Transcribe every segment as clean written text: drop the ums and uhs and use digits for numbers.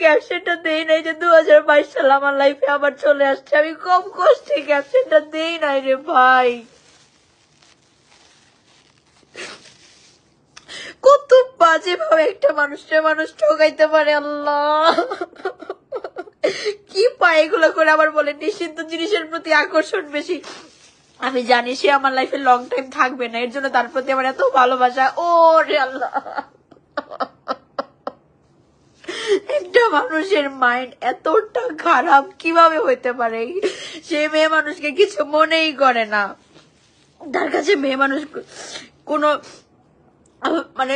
ক্যাপশনটা দেই নাই যে 2022 সাল আমার লাইফে আবার চলে আসছে। আমি কম কষ্টে ক্যাপশনটা দেই নাই রে ভাই। কত বাজে ভাবে একটা মানুষ ঠকাইতে পারে আল্লাহ। কি পায় এগুলো করে আবার বলে নিষিদ্ধ জিনিসের প্রতি আকর্ষণ বেশি। আমি জানি সে আমার লাইফে লং টাইম থাকবে না, এর জন্য তার প্রতি আমার এত ভালোবাসা। ও রে আল্লাহ, একটা মানুষের মাইন্ড এতটা খারাপ কিভাবে হইতে পারে? সে মেয়ে মানুষকে কিছু মনেই করে না, তার কাছে মেয়ে মানুষ কোনো মানে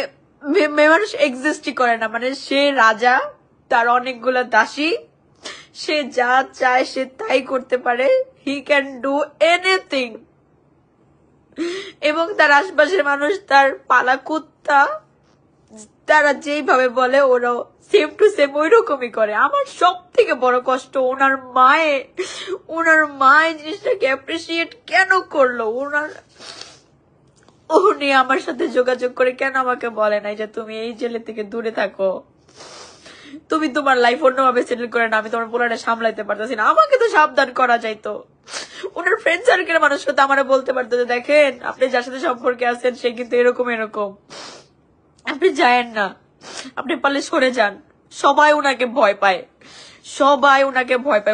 মেয়ে মানুষ এক্সিস্টই করে না। মানে সে রাজা, তার অনেকগুলো দাসী, সে যা চায় সে তাই করতে পারে। He can do anything. এবং তার আশপাশের মানুষ তার পালা কুত্তা, তারা যেইভাবে বলে ওরাও সেম টু সেম ওই রকমই করে। আমার সব থেকে বড় কষ্ট ওনার মায়ে জিনিসটাকে অ্যাপ্রিসিয়েট কেন করলো? উনি আমার সাথে যোগাযোগ করে কেন আমাকে বলে নাই যে তুমি এই জেলে থেকে দূরে থাকো, তুমি তোমার লাইফ অন্যভাবে সেটেল করে না, আমি তোমার পোলাটা সামলাইতে পারতেছি না। আমাকে তো সাবধান করা যাইতো। ওনার ফ্রেন্ড সার্কেলের মানুষকে তো আমার বলতে পারতো যে দেখেন আপনি যার সাথে সম্পর্কে আছেন সে কিন্তু এরকম, আপনি যায়েন না, আপনি পারলে সরে যান। সবাই ওনাকে ভয় পায়,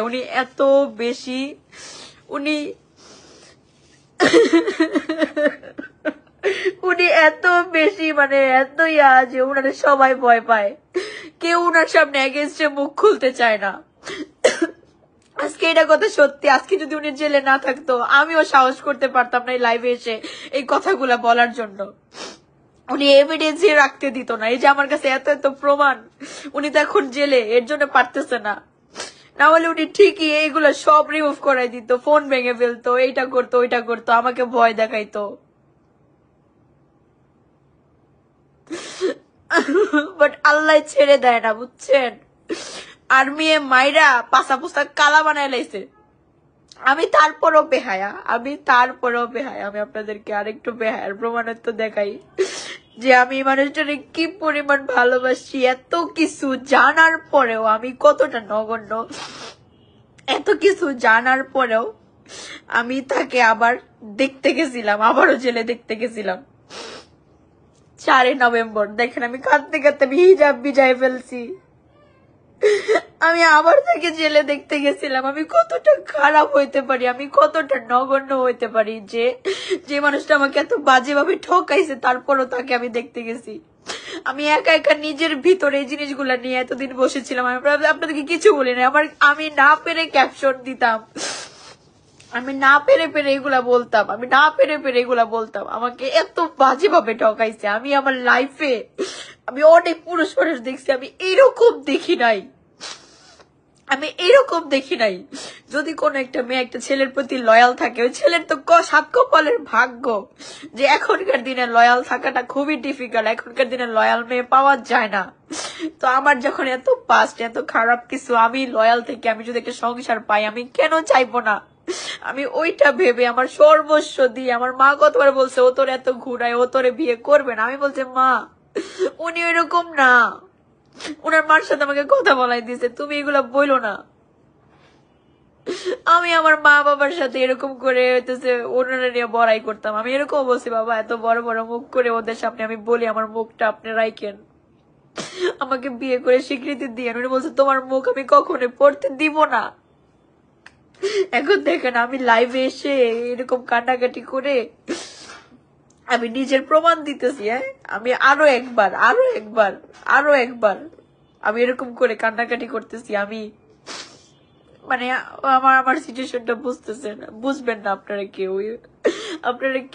উনি এত বেশি মানে এত যে ওনারে সবাই ভয় পায়। কেউ ওনার সামনে এগেইনস্টে মুখ খুলতে চায় না। আজকে এটা কথা সত্যি, আজকে যদি উনি জেলে না থাকতো আমিও সাহস করতে পারতাম না এই লাইভে এসে এই কথাগুলা বলার জন্য। উনি এভিডেন্স রাখতে দিত না। এই যে আমার কাছে এত এত প্রমাণ, উনি তো এখন জেলে, এর জন্য পারতেছে না। না হলে উনি ঠিকই এইগুলো সব রিমুভ করাই দিত, ফোন ভেঙে ফেলতো, এইটা করতো ওইটা করতো, আমাকে ভয় দেখাইতো। বাট আল্লাহ ছেড়ে দেয় না, বুঝছেন? আর মেয়ে মাইরা পাশা পোসা কালা বানায় লাইছে। আমি তারপরও বেহায়া, আমি আপনাদেরকে আরেকটু বেহায়ার প্রমাণের তো দেখাই যে আমি মানুষটাকে কি পরিমাণ ভালোবাসি। এত কিছু জানার পরেও আমি কতটা নগণ্য, এত কিছু জানার পরেও আমি তাকে আবার দেখতে গেছিলাম, আবারও জেলে দেখতে গেছিলাম 4 নভেম্বর। দেখেন আমি কাঁদতে কাঁদতে হিজাব বিজায় ফেলছি। আমি আবার তাকে জেলে দেখতে গেছিলাম। আমি কতটা খারাপ হইতে পারি, আমি কতটা নগণ্য হইতে পারি যে মানুষটা আমাকে এত বাজেভাবে ঠকাইছে তারপরও তাকে আমি দেখতে গেছি। আমি একা একা নিজের ভিতরে এই জিনিসগুলা নিয়ে এতদিন বসেছিলাম। আমি আপনাদেরকে কিছু বলি না। আমি না পেরে ক্যাপশন দিতাম, আমি না পেরে এগুলা বলতাম, আমাকে এত বাজেভাবে ঠকাইছে। আমি আমার লাইফে আমি অনেক পুরুষ মানুষ দেখছি, আমি এরকম দেখি নাই। যদি কোনো একটা মেয়ে একটা ছেলের প্রতি লয়াল থাকে, ওই ছেলের তো 7 কপালের ভাগ্য যে এখনকার দিনে লয়াল থাকাটা খুবই ডিফিকাল্ট। এখনকার দিনে লয়াল মেয়ে পাওয়া যায় না। তো আমার যখন এত পাস্ট, এত খারাপ কিছু, আমি লয়াল থেকে আমি যদি একটা সংসার পাই আমি কেন চাইবো না? আমি ওইটা ভেবে আমার সর্বস্ব দিয়ে, আমার মা কতবার বলছে ও তোর এত ঘুরায়, ও তোরে বিয়ে করবে না। আমি বলছি মা উনি ওইরকম না। ওনার মার সাথে আমাকে কথা বলাই দিছে তুমি এগুলা বইলো না। আমি আমার মা বাবার সাথে এরকম করে হইতেছে ওনারা নিয়ে বড়াই করতাম। আমি এরকম বলছি বাবা এত বড় বড় মুখ করে ওদের সামনে আমি বলি আমার মুখটা আপনি রাইখেন, আমাকে বিয়ে করে স্বীকৃতি দিয়ে। উনি বলছে তোমার মুখ আমি কখনো পড়তে দিব না। এখন দেখেন আমি লাইভে এসে এরকম কাটাকাটি করে আমি নিজের প্রমাণ দিতেছি। আমি আরো একবার আমি এরকম করে কান্নাকাটি করতেছি। আমি মানে আমার সিচুয়েশনটা বুঝবেন না আপনারা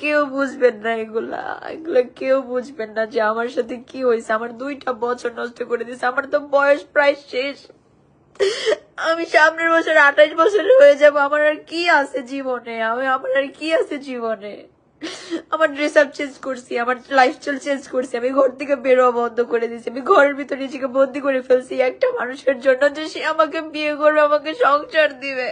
কেউ বুঝবেন না। এগুলা কেউ বুঝবেন না যে আমার সাথে কি হয়েছে। আমার 2টা বছর নষ্ট করে দিয়েছে। আমার তো বয়স প্রায় শেষ, আমি সামনের বছর 28 বছর হয়ে যাবো। আমার আর কি আছে জীবনে? আমার ড্রেস আপ চেঞ্জ করছি, আমার লাইফস্টাইল চেঞ্জ করছি, আমি ঘর থেকে বেরোয়া বন্ধ করে দিয়েছি, আমি ঘরের ভিতরে নিজেকে বন্দি করে ফেলছি একটা মানুষের জন্য যে সে আমাকে বিয়ে করবে, আমাকে সংসার দিবে।